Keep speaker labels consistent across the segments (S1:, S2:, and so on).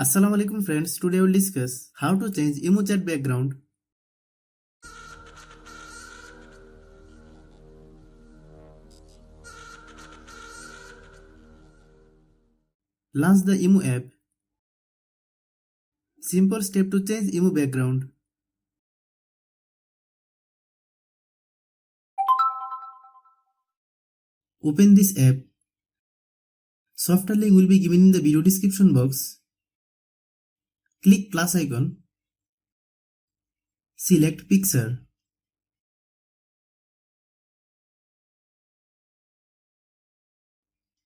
S1: Assalamu alaikum friends, today we'll discuss how to change emo chat background. Launch the emo app. Simple step to change emo background. Open this app. Software link will be given in the video description box. Click plus icon. Select picture.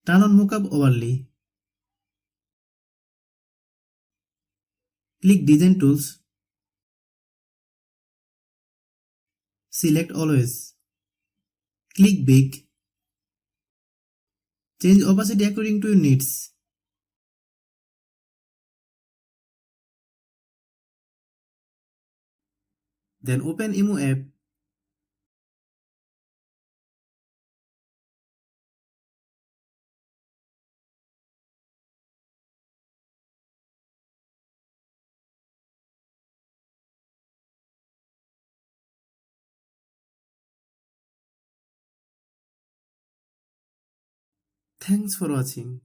S1: Turn on mockup overlay. Click design tools. Select always. Click bake. Change opacity according to your needs. Then open emo app. Thanks for watching.